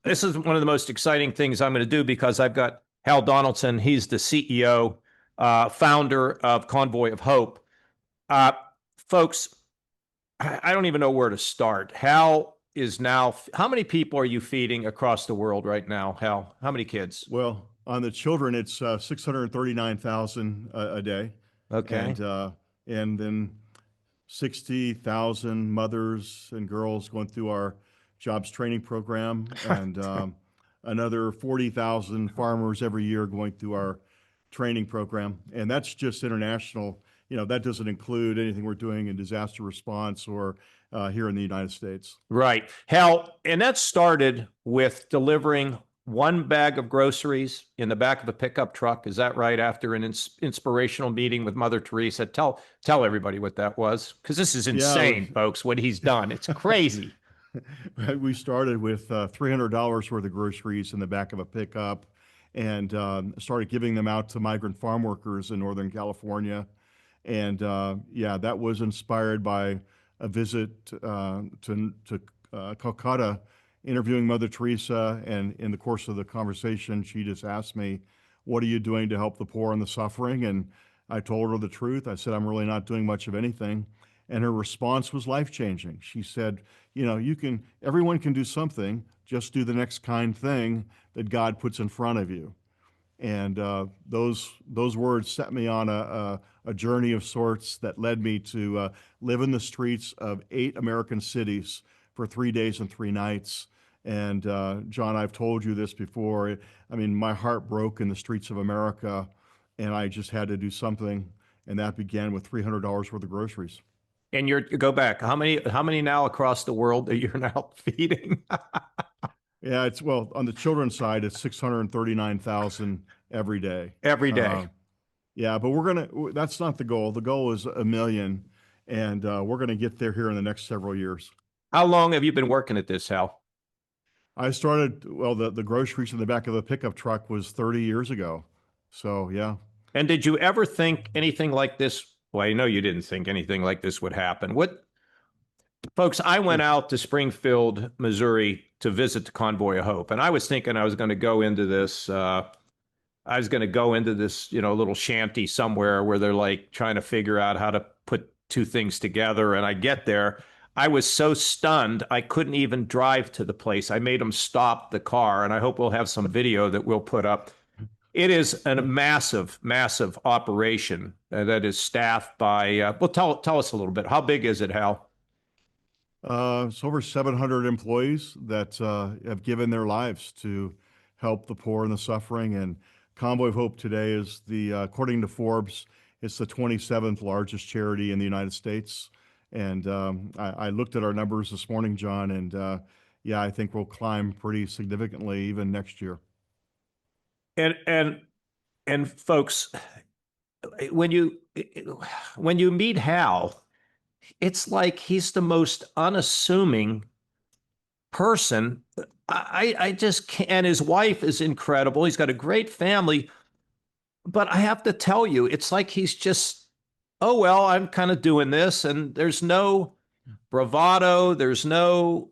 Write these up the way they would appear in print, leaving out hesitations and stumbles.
this is one of the most exciting things I'm going to do because I've got Hal Donaldson. He's the CEO, founder of Convoy of Hope. Uh, Folks, I don't even know where to start. Hal is now, how many people are you feeding across the world right now, Hal? How many kids? Well, on the children, it's 639,000 a day, Okay. and uh, and then 60,000 mothers and girls going through our jobs training program, and another 40,000 farmers every year going through our training program, and that's just international. That doesn't include anything we're doing in disaster response or here in the United States. Right. Hal, and that started with delivering one bag of groceries in the back of a pickup truck. Is that right? After an inspirational meeting with Mother Teresa. Tell everybody what that was, because this is Yeah, insane, folks, what he's done. It's crazy. we started with $300 worth of groceries in the back of a pickup and started giving them out to migrant farm workers in Northern California. And yeah, that was inspired by a visit to Calcutta, interviewing Mother Teresa. And in the course of the conversation, she just asked me, "What are you doing to help the poor and the suffering?" And I told her the truth. I said, "I'm really not doing much of anything." And her response was life changing. She said, everyone can do something, just do the next kind thing that God puts in front of you. And those words set me on a journey of sorts that led me to live in the streets of 8 American cities for 3 days and 3 nights. And John, I've told you this before. I mean, my heart broke in the streets of America, and I just had to do something. And that began with $300 worth of groceries. And go back. How many now across the world that you're now feeding? Yeah, it's well, on the children's side, it's 639,000 every day. Every day. Uh, yeah, but that's not the goal. The goal is a million, and we're gonna get there here in the next several years. How long have you been working at this, Hal? Well, the groceries in the back of the pickup truck was 30 years ago. So yeah. And did you ever think anything like this? Well, I know you didn't think anything like this would happen. Folks, I went out to Springfield, Missouri to visit the Convoy of Hope, and I was thinking I was going to go into this. I was going to go into this, little shanty somewhere where they're like trying to figure out how to put two things together. And I get there. I was so stunned, I couldn't even drive to the place. I made them stop the car, and I hope we'll have some video that we'll put up. It is a massive, massive operation that is staffed by, well, tell us a little bit. How big is it, Hal? It's over 700 employees that have given their lives to help the poor and the suffering. And Convoy of Hope today is according to Forbes, it's the 27th largest charity in the United States. And I looked at our numbers this morning, John, and yeah, I think we'll climb pretty significantly even next year. And folks, when you when you meet Hal, it's like he's the most unassuming person. I just can't. And his wife is incredible. He's got a great family, but I have to tell you, it's like he's just, oh well, I'm kind of doing this, and there's no bravado. There's no.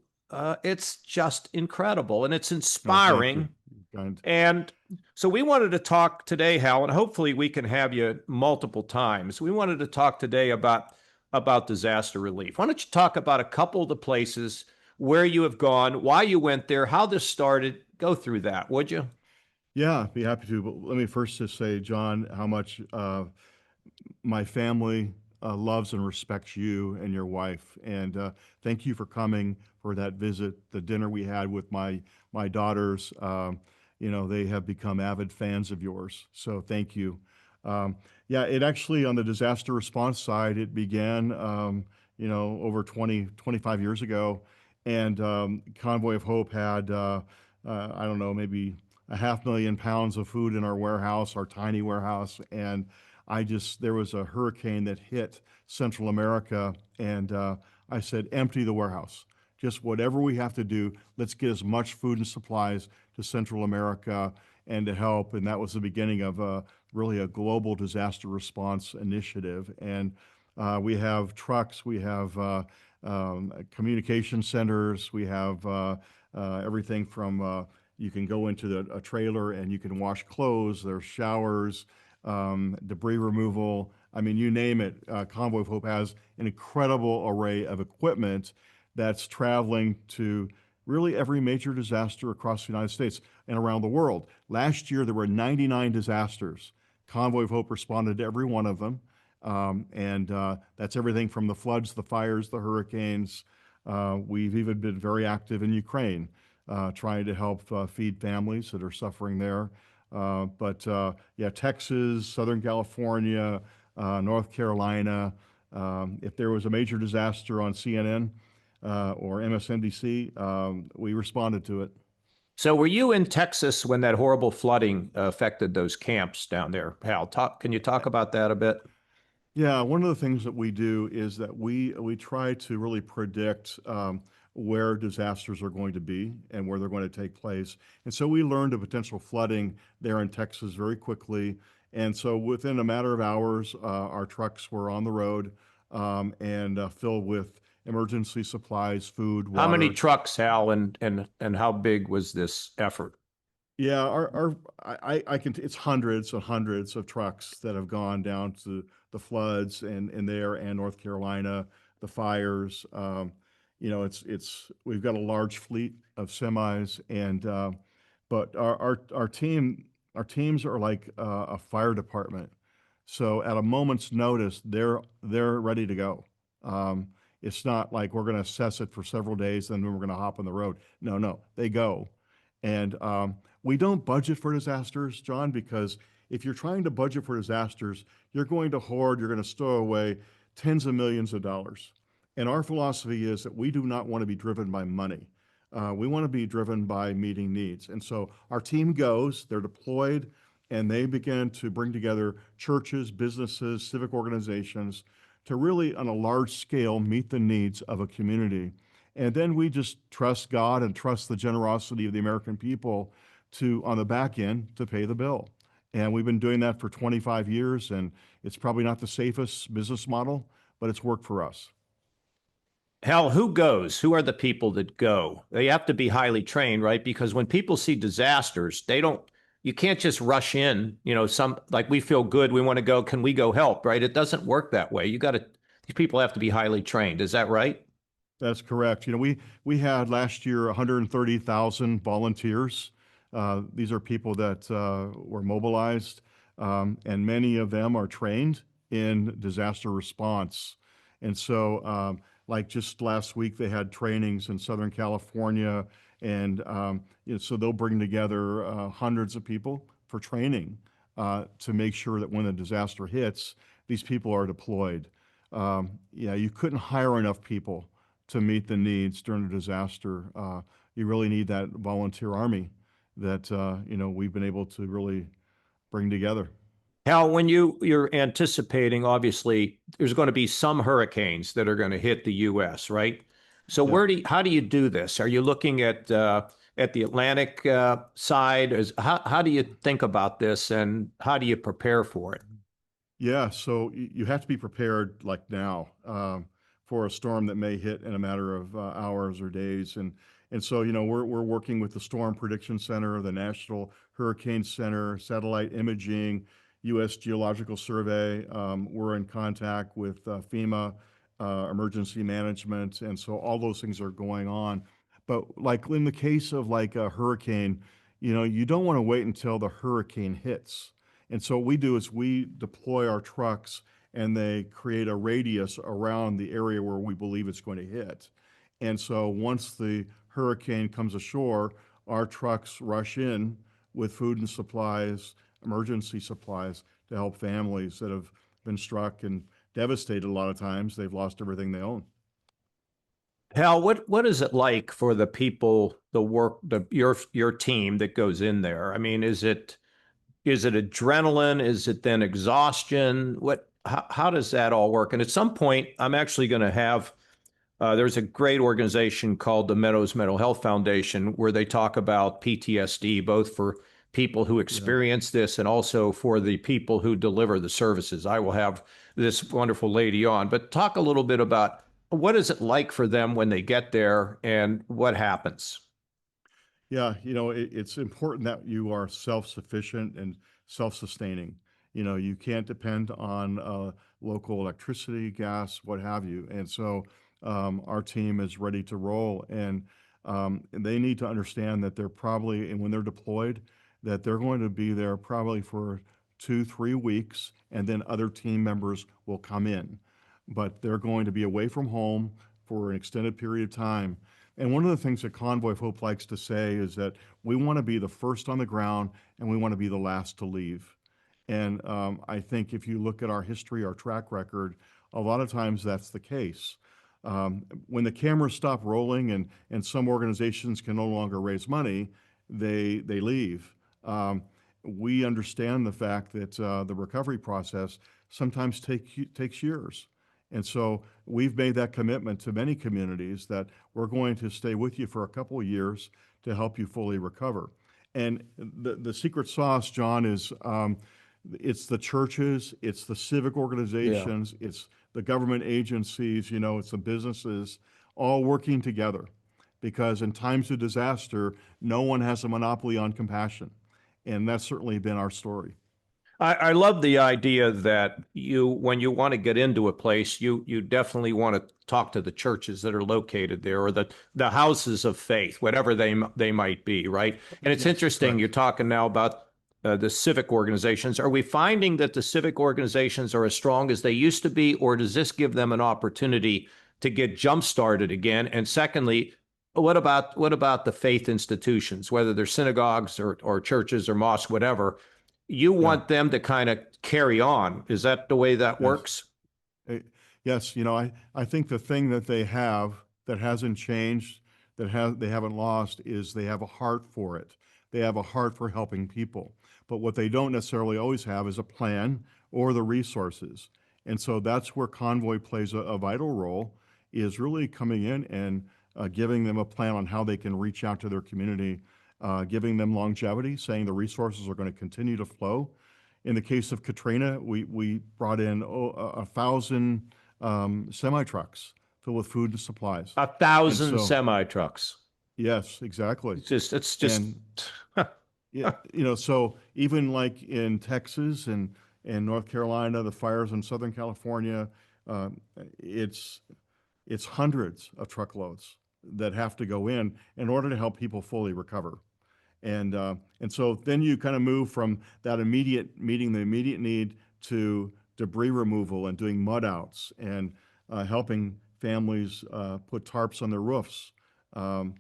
It's just incredible, and it's Oh, thank you. inspiring. Kind. And so we wanted to talk today, Hal, and hopefully we can have you multiple times. We wanted to talk today about disaster relief. Why don't you talk about a couple of the places where you have gone, why you went there, how this started? Go through that, would you? Yeah, I'd be happy to. But let me first just say, John, how much my family loves and respects you and your wife. And thank you for coming for that visit, the dinner we had with my daughters. They have become avid fans of yours. So thank you. Yeah, it actually, on the disaster response side, it began, over 25 years ago. And Convoy of Hope had, I don't know, maybe a 500,000 pounds of food in our warehouse, our tiny warehouse. And there was a hurricane that hit Central America, and I said, empty the warehouse. Just whatever we have to do, let's get as much food and supplies to Central America and to help. And that was the beginning of really a global disaster response initiative. And we have trucks, we have communication centers, we have everything from you can go into a trailer and you can wash clothes. There's showers, debris removal. I mean, you name it. Convoy of Hope has an incredible array of equipment that's traveling to really every major disaster across the United States and around the world. Last year, there were 99 disasters. Convoy of Hope responded to every one of them. And that's everything from the floods, the fires, the hurricanes. We've even been very active in Ukraine, trying to help feed families that are suffering there. But yeah, Texas, Southern California, North Carolina. If there was a major disaster on CNN or MSNBC, we responded to it. So were you in Texas when that horrible flooding affected those camps down there, Hal? Can you talk about that a bit? Yeah, one of the things that we do is that we try to really predict where disasters are going to be and where they're going to take place. And so we learned of potential flooding there in Texas very quickly. And so within a matter of hours, our trucks were on the road and filled with emergency supplies, food, How many water. trucks, Hal, and how big was this effort? Yeah, I can, it's hundreds and hundreds of trucks that have gone down to the floods and there and North Carolina, the fires. We've got a large fleet of semis but our teams are like a fire department. So at a moment's notice, they're ready to go. It's not like we're going to assess it for several days, and then we're going to hop on the road. No, no, they go. And we don't budget for disasters, John, because if you're trying to budget for disasters, you're going to hoard, you're going to stow away tens of millions of dollars. And our philosophy is that we do not want to be driven by money. We want to be driven by meeting needs. And so our team goes, they're deployed, and they begin to bring together churches, businesses, civic organizations to really, on a large scale, meet the needs of a community. And then we just trust God and trust the generosity of the American people to, on the back end, to pay the bill. And we've been doing that for 25 years, and it's probably not the safest business model, but it's worked for us. Hal, who goes? Who are the people that go? They have to be highly trained, right? Because when people see disasters, you can't just rush in, like we feel good, we want to go, can we go help, right? It doesn't work that way. These people have to be highly trained. Is that right? That's correct. We had last year 130,000 volunteers. These are people that were mobilized, and many of them are trained in disaster response. And so, like just last week, they had trainings in Southern California, and so they'll bring together hundreds of people for training to make sure that when the disaster hits, these people are deployed. Yeah, you couldn't hire enough people to meet the needs during a disaster. You really need that volunteer army that we've been able to really bring together. Hal, when you're anticipating, obviously, there's going to be some hurricanes that are going to hit the U.S., right? So Yep. how do you do this? Are you looking at the Atlantic side? How do you think about this, and how do you prepare for it? Yeah, so you have to be prepared like now for a storm that may hit in a matter of hours or days. And so, we're working with the Storm Prediction Center, the National Hurricane Center, satellite imaging, U.S. Geological Survey. We're in contact with FEMA, emergency management, and so all those things are going on. But like in the case of like a hurricane, you don't want to wait until the hurricane hits. And so what we do is we deploy our trucks and they create a radius around the area where we believe it's going to hit. And so once the hurricane comes ashore, our trucks rush in with food and supplies, emergency supplies to help families that have been struck and devastated a lot of times. They've lost everything they own. Hal, what is it like for the people, your team that goes in there? I mean, is it adrenaline? Is it then exhaustion? How does that all work? And at some point, I'm actually going to have, there's a great organization called the Meadows Mental Health Foundation where they talk about PTSD, both for people who Yeah. experience this and also for the people who deliver the services. I will have this wonderful lady on, but talk a little bit about what is it like for them when they get there and what happens? Yeah, it's important that you are self-sufficient and self-sustaining. You can't depend on local electricity, gas, what have you. And so our team is ready to roll, and they need to understand that they're probably, and when they're deployed, that they're going to be there probably for 2, 3 weeks, and then other team members will come in. But they're going to be away from home for an extended period of time. And one of the things that Convoy of Hope likes to say is that we want to be the first on the ground and we want to be the last to leave. And I think if you look at our history, our track record, a lot of times that's the case. When the cameras stop rolling and some organizations can no longer raise money, they leave. We understand the fact that the recovery process sometimes takes years. And so we've made that commitment to many communities that we're going to stay with you for a couple of years to help you fully recover. And the secret sauce, John, is it's the churches, it's the civic Yeah. organizations, it's the government agencies, it's the businesses all working together. Because in times of disaster, no one has a monopoly on compassion. And that's certainly been our story. I love the idea that when you want to get into a place, you definitely want to talk to the churches that are located there, or the houses of faith, whatever they might be, right? And it's Yes, interesting, you're correct. talking now about the civic organizations. Are we finding that the civic organizations are as strong as they used to be, or does this give them an opportunity to get jump started again? And secondly, what about the faith institutions, whether they're synagogues or churches or mosques, whatever? You Yeah, want them to kind of carry on. Is that the way that yes. works? Eh, Yes, I think the thing that they have that hasn't changed, they haven't lost, is they have a heart for it. They have a heart for helping people. But what they don't necessarily always have is a plan or the resources. And so that's where Convoy plays a vital role, is really coming in and giving them a plan on how they can reach out to their community, giving them longevity, saying the resources are going to continue to flow. In the case of Katrina, we brought in 1,000 semi trucks filled with food and supplies. A And thousand so, semi trucks. yes, exactly. It's just And yeah, so even like in Texas and North Carolina, the fires in Southern California, uh, it's it's hundreds of truckloads that have to go in order to help people fully recover. And so then you kind of move from that immediate meeting the immediate need to debris removal and doing mud outs and helping families put tarps on their roofs. Um,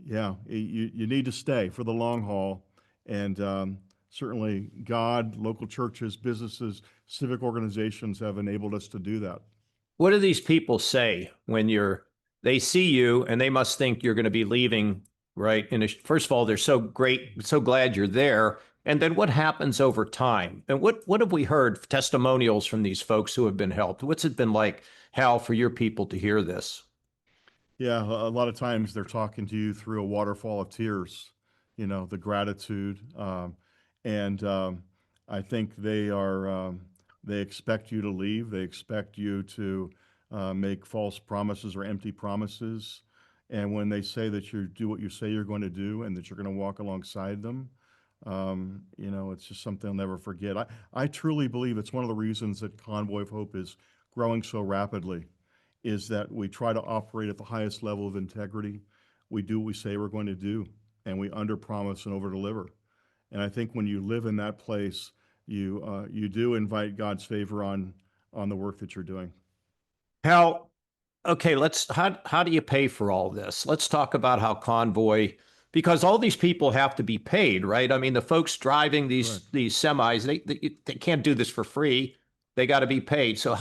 yeah, you need to stay for the long haul, and certainly God, local churches, businesses, civic organizations have enabled us to do that. What do these people say when they see you and they must think you're going to be leaving, right? First of all, they're so great, so glad you're there. And then what happens over time? And what have we heard testimonials from these folks who have been helped? What's it been like, Hal, for your people to hear this? Yeah, a lot of times they're talking to you through a waterfall of tears, the gratitude. And I think they expect you to leave. They expect you to make false promises or empty promises. And when they say that you do what you say you're going to do and that you're going to walk alongside them, it's just something I'll never forget. I truly believe it's one of the reasons that Convoy of Hope is growing so rapidly, is that we try to operate at the highest level of integrity. We do what we say we're going to do, and we underpromise and overdeliver. And I think when you live in that place, you do invite God's favor on the work that you're doing. Hal, okay, how do you pay for all this? Let's talk about how Convoy, because all these people have to be paid, right? I mean, the folks driving these Correct. these semis, they can't do this for free. They got to be paid. So,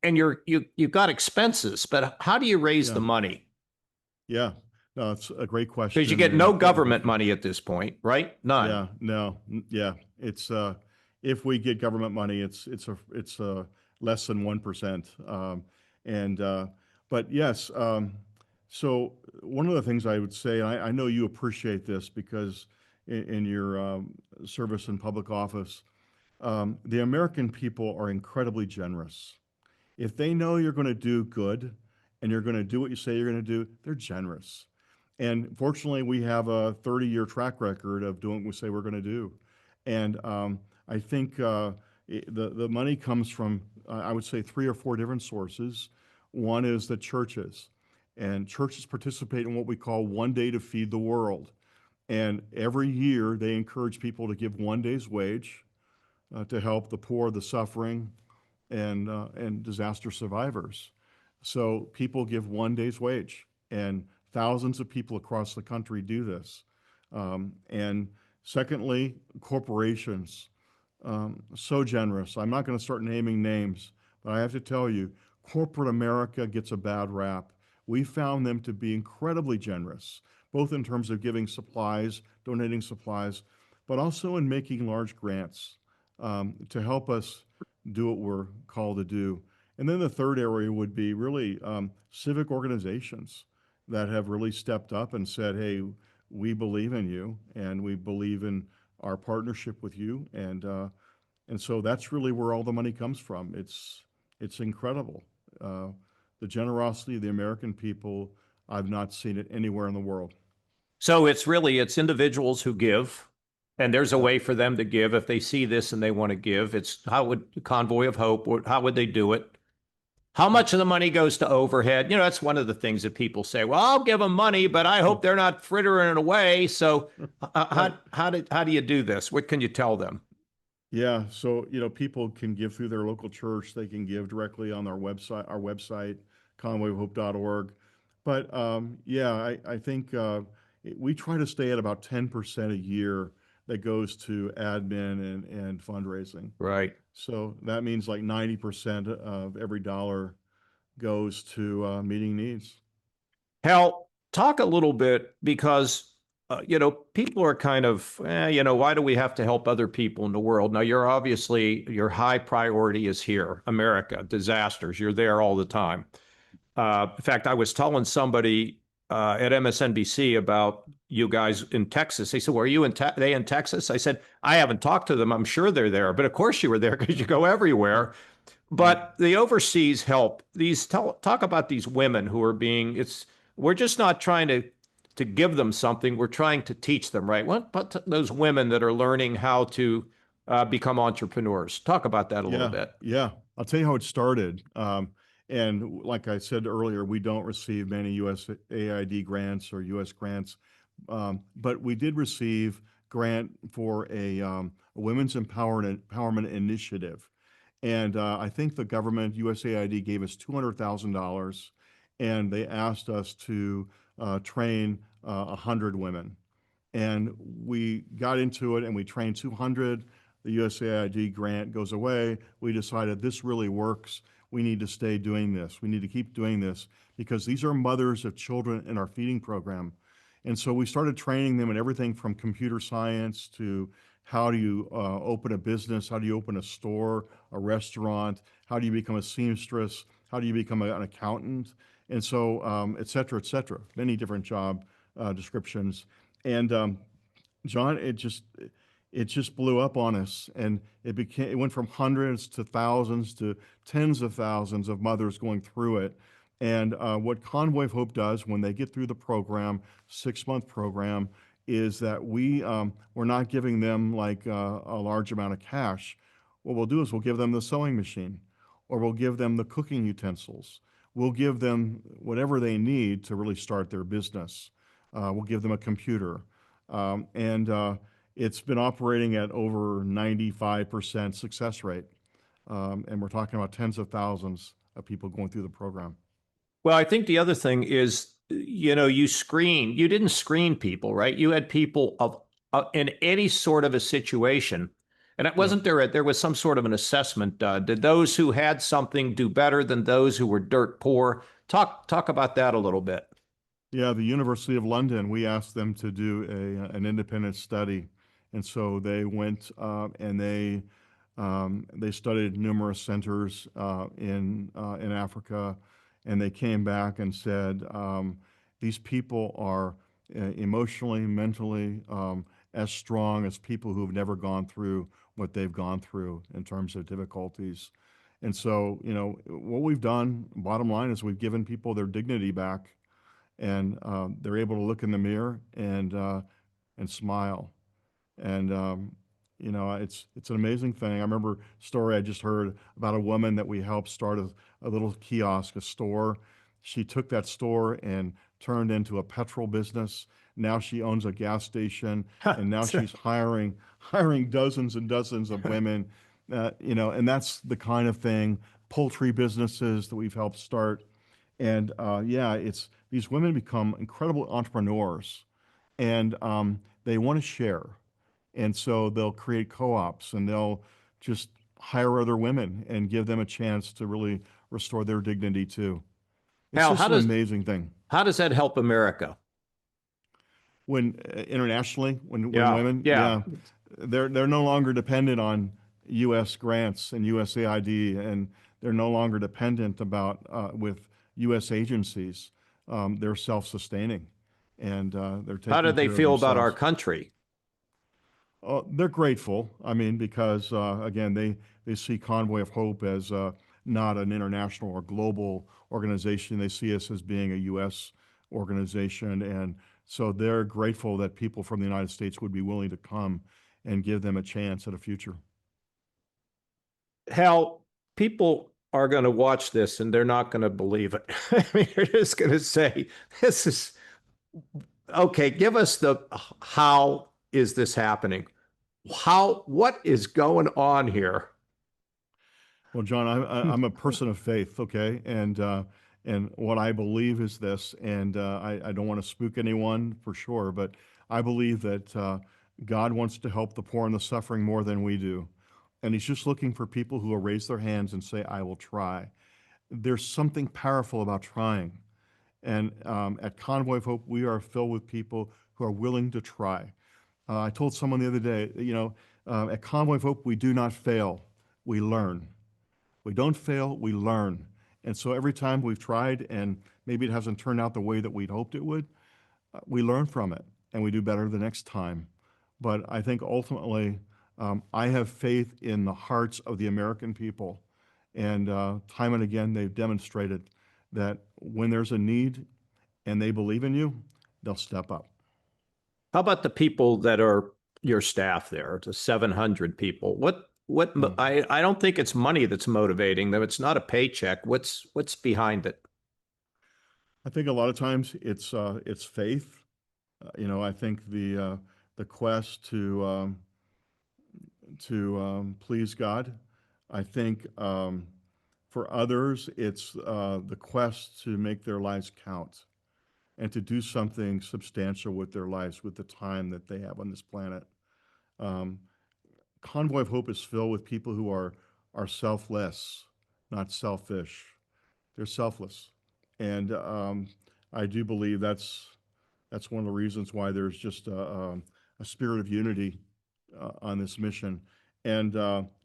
and you've got expenses, but how do you raise the Yeah. money? Yeah. No, it's a great Because you question get and no important government question. money at this point, right? None. Yeah. No. Yeah. It's if we get government money, it's less than 1%. And but yes. So one of the things I would say, I know you appreciate this because in your service in public office, the American people are incredibly generous. If they know you're going to do good and you're going to do what you say you're going to do, they're generous. And fortunately, we have a 30-year track record of doing what we say we're going to do. And I think the money comes from, I would say, three or four different sources. One is the churches, and churches participate in what we call One Day to Feed the World. And every year, they encourage people to give one day's wage to help the poor, the suffering, and disaster survivors. So people give one day's wage, and thousands of people across the country do this. And secondly, corporations, so generous. I'm not going to start naming names, but I have to tell you, corporate America gets a bad rap. We found them to be incredibly generous, both in terms of giving supplies, donating supplies, but also in making large grants to help us do what we're called to do. And then the third area would be really civic organizations that have really stepped up and said, hey, we believe in you and we believe in our partnership with you. And so that's really where all the money comes from. It's incredible. Uh, the generosity of the American people, I've not seen it anywhere in the world. So it's individuals who give, and there's a Yep. way for them to give if they see this and they want to give. It's how would Convoy of Hope, how would they do it? How Yep. much of the money goes to overhead? That's one of the things that people say. Well, I'll give them money, but I hope they're not frittering it away. So, Right. how do you do this? What can you tell them? Yeah, so people can give through their local church. They can give directly on our website, convoyofhope.org. But yeah, I think we try to stay at about 10% a year that goes to admin and fundraising. Right. So that means like 90% of every dollar goes to meeting needs. Hal, talk a little bit because people are kind of, why do we have to help other people in the world? Now, your high priority is here, America, disasters. You're there all the time. In fact, I was telling somebody at MSNBC about you guys in Texas. They said, "Well, are you they in Texas?" I said, "I haven't talked to them. I'm sure they're there, but of course you were there because you go everywhere." Right. But the overseas help, talk about these women who are being, we're just not trying to give them something. We're trying to teach them, right? What but those women that are learning how to become entrepreneurs? Talk about that a little Yeah, bit. yeah. I'll tell you how it started. And like I said earlier, we don't receive many USAID grants or US grants, but we did receive grant for a women's empowerment initiative. And I think the government, USAID, gave us $200,000, and they asked us to train 100 women. And we got into it and we trained 200. The USAID grant goes away. We decided this really works. We need to stay doing this. We need to keep doing this because these are mothers of children in our feeding program. And so we started training them in everything from computer science to how do you open a business, how do you open a store, a restaurant, how do you become a seamstress, how do you become an accountant, and so et cetera, many different job descriptions. And John, it just blew up on us, and it went from hundreds to thousands to tens of thousands of mothers going through it. And what Convoy of Hope does when they get through the program, 6-month program, is that we're not giving them like a large amount of cash. What we'll do is we'll give them the sewing machine, or we'll give them the cooking utensils. We'll give them whatever they need to really start their business. We'll give them a computer. And it's been operating at over 95% success rate. And we're talking about tens of thousands of people going through the program. Well, I think the other thing is, you didn't screen people, right? You had people of in any sort of a situation. And it Yep. wasn't there was some sort of an assessment done. Did those who had something do better than those who were dirt poor? Talk about that a little bit. Yeah, the University of London, we asked them to do an independent study. And so they went and they studied numerous centers in Africa, and they came back and said these people are emotionally, mentally as strong as people who've never gone through what they've gone through in terms of difficulties. And so, what we've done, bottom line, is we've given people their dignity back, and they're able to look in the mirror and smile. And it's an amazing thing. I remember a story I just heard about a woman that we helped start a little kiosk, a store. She took that store and turned into a petrol business. Now she owns a gas station, and now she's hiring dozens and dozens of women. And that's the kind of thing. Poultry businesses that we've helped start, and yeah, it's these women become incredible entrepreneurs, and they want to share. And so they'll create co-ops and they'll just hire other women and give them a chance to really restore their dignity too. It's Hal, just an amazing thing. how does that help America? When internationally, when Yeah, women, yeah. yeah, they're no longer dependent on U.S. grants and USAID, and they're no longer dependent about with U.S. agencies. They're self-sustaining, and they're How do taking they care of feel about our themselves. country? They're grateful. I mean, because again, they see Convoy of Hope as not an international or global organization. They see us as being a U.S. organization, and so they're grateful that people from the United States would be willing to come and give them a chance at a future. Hal, people are going to watch this and they're not going to believe it. I mean, they're just going to say, this is okay. Give us the how is this happening? What is going on here? Well, John, I'm a person of faith, okay, and what I believe is this, and I don't want to spook anyone for sure, but I believe that God wants to help the poor and the suffering more than we do, and He's just looking for people who will raise their hands and say, "I will try." There's something powerful about trying, and at Convoy of Hope, we are filled with people who are willing to try. I told someone the other day, at Convoy of Hope, we do not fail, we learn. We don't fail, we learn. And so every time we've tried and maybe it hasn't turned out the way that we'd hoped it would, we learn from it and we do better the next time. But I think ultimately, I have faith in the hearts of the American people. And time and again, they've demonstrated that when there's a need and they believe in you, they'll step up. How about the people that are your staff there, the 700 people? Mm. I don't think it's money that's motivating them. It's not a paycheck. What's behind it? I think a lot of times it's faith. I think the quest to please God. I think for others, it's the quest to make their lives count and to do something substantial with their lives, with the time that they have on this planet. Um, Convoy of Hope is filled with people who are selfless, not selfish. They're selfless, and I do believe that's one of the reasons why there's just a spirit of unity on this mission. And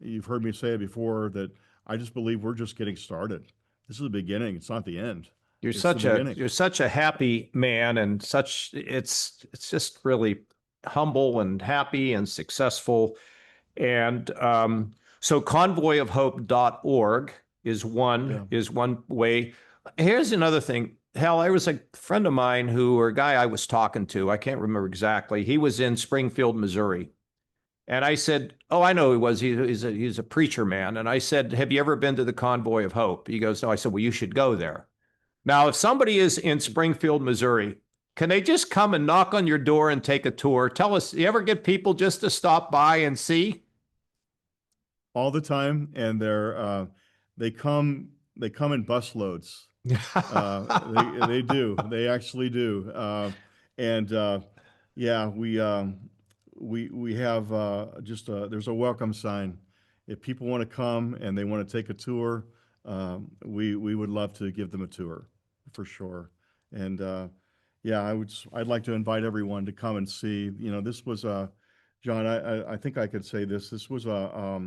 you've heard me say it before that I just believe we're just getting started. This is the beginning. It's not the end. It's the beginning. You're such a happy man and such it's just really humble and happy and successful. And so convoyofhope.org Yeah. is one way. Here's another thing. Hal, I was a friend of mine who, or a guy I was talking to, I can't remember exactly. He was in Springfield, Missouri. And I said, "Oh, I know who he was. He's a preacher man." And I said, "Have you ever been to the Convoy of Hope?" He goes, "No." I said, "Well, you should go there." Now, if somebody is in Springfield, Missouri, can they just come and knock on your door and take a tour? Tell us, you ever get people just to stop by and see? All the time, and they come in bus loads. They do. They actually do. And yeah, we have just there's a welcome sign. If people want to come and they want to take a tour, we would love to give them a tour for sure. And yeah, I'd like to invite everyone to come and see. This was John. I think I could say this. This was a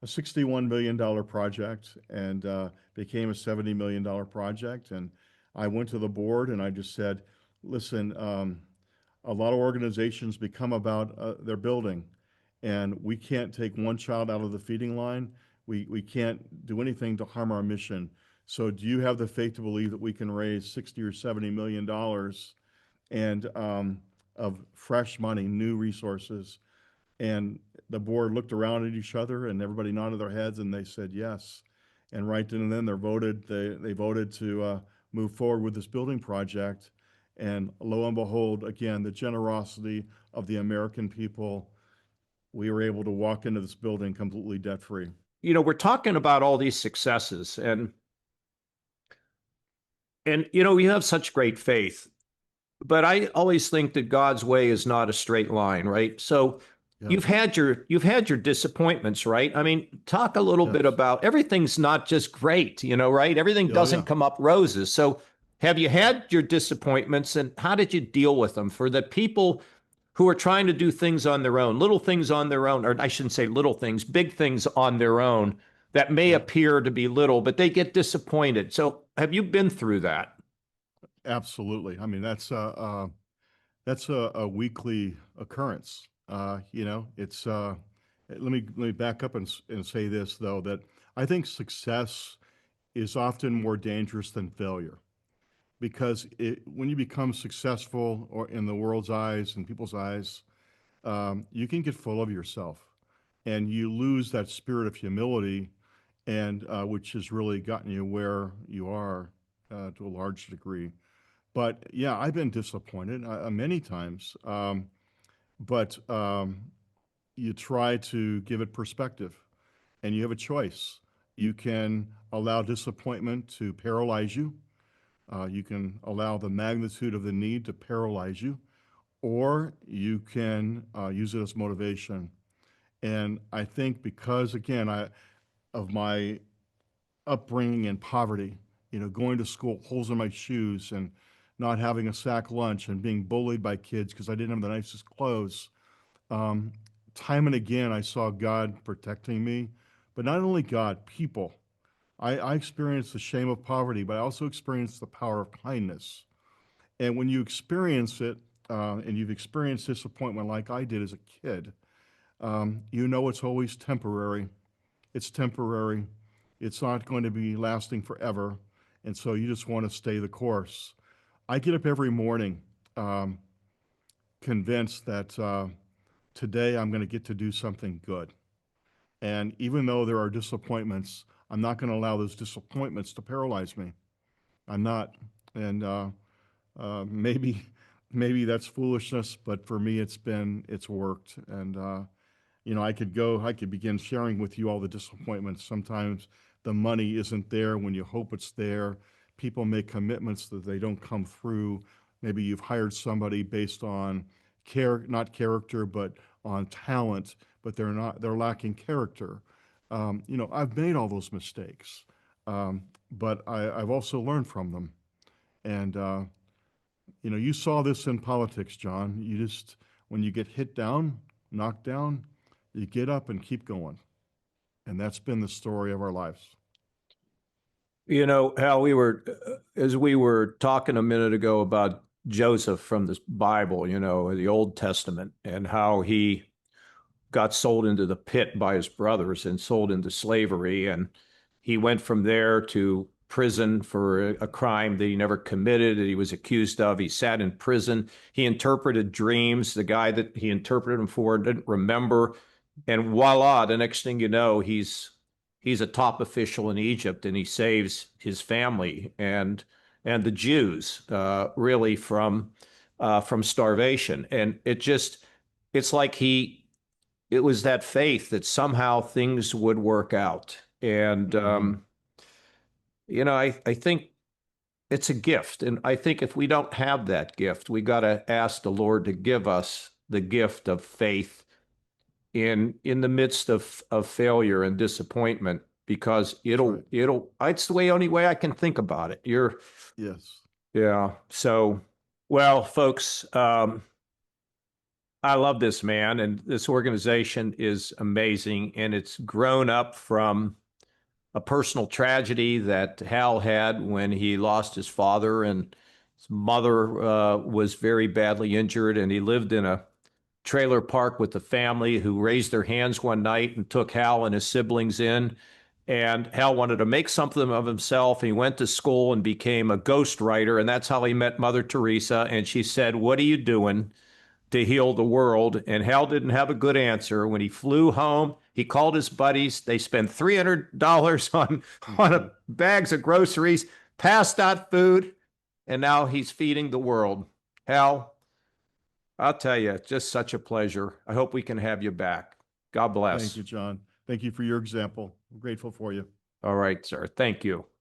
$61 million project and became a $70 million project. And I went to the board and I just said, listen, a lot of organizations become about their building, and we can't take one child out of the feeding line. We can't do anything to harm our mission. So do you have the faith to believe that we can raise 60 or $70 million and of fresh money, new resources? And the board looked around at each other and everybody nodded their heads and they said yes. And right then and then they voted to move forward with this building project. And lo and behold, again, the generosity of the American people, we were able to walk into this building completely debt free. We're talking about all these successes, and we have such great faith, but I always think that God's way is not a straight line, right? So Yeah. you've had your disappointments, right? I mean, talk a little bit Yes. about everything's not just great, right? Everything Oh, doesn't yeah. come up roses. So have you had your disappointments, and how did you deal with them for the people who are trying to do things on their own, little things on their own, or I shouldn't say little things, big things on their own that may Yeah. appear to be little, but they get disappointed. So have you been through that? Absolutely. I mean, that's a weekly occurrence. It's let me back up and say this though, that I think success is often more dangerous than failure because when you become successful or in the world's eyes and people's eyes, you can get full of yourself and you lose that spirit of humility and which has really gotten you where you are to a large degree. But yeah, I've been disappointed many times. But you try to give it perspective and you have a choice. You can allow disappointment to paralyze you. You can allow the magnitude of the need to paralyze you, or you can use it as motivation. And I think because, again, of my upbringing in poverty, going to school, holes in my shoes, and not having a sack lunch, and being bullied by kids because I didn't have the nicest clothes. Um, Time and again, I saw God protecting me, but not only God, people. I experienced the shame of poverty, but I also experienced the power of kindness. And when you experience it, and you've experienced disappointment like I did as a kid, you know it's always temporary. It's temporary. It's not going to be lasting forever. And so you just want to stay the course. I get up every morning um, convinced that today I'm going to get to do something good. And even though there are disappointments, I'm not going to allow those disappointments to paralyze me. I'm not. And maybe maybe that's foolishness, but for me, it's worked. And I could begin sharing with you all the disappointments. Sometimes the money isn't there when you hope it's there. People make commitments that they don't come through. Maybe you've hired somebody based on not character, but on talent, but they're lacking character. I've made all those mistakes, but I've also learned from them. And, you saw this in politics, John. When you get hit down, knocked down, you get up and keep going. And that's been the story of our lives. Hal, as we were talking a minute ago about Joseph from the Bible, the Old Testament, and how he got sold into the pit by his brothers and sold into slavery. And he went from there to prison for a crime that he never committed, that he was accused of. He sat in prison. He interpreted dreams. The guy that he interpreted them for didn't remember. And voila, the next thing you know, he's a top official in Egypt, and he saves his family and the Jews really from starvation. And it's like it was that faith that somehow things would work out. And, Hmm. I think it's a gift. And I think if we don't have that gift, we got to ask the Lord to give us the gift of faith in the midst of failure and disappointment, because That's right. it's the only way I can think about it. Yes. Yeah. So, well, folks, I love this man, and this organization is amazing. And it's grown up from a personal tragedy that Hal had when he lost his father, and his mother was very badly injured, and he lived in a trailer park with the family who raised their hands one night and took Hal and his siblings in. And Hal wanted to make something of himself. He went to school and became a ghostwriter, and that's how he met Mother Teresa. And she said, "What are you doing to heal the world?" And Hal didn't have a good answer. When he flew home, he called his buddies. They spent $300 on bags of groceries, passed out food, and now he's feeding the world. Hal, I'll tell you, it's just such a pleasure. I hope we can have you back. God bless. Thank you, John. Thank you for your example. I'm grateful for you. All right, sir. Thank you.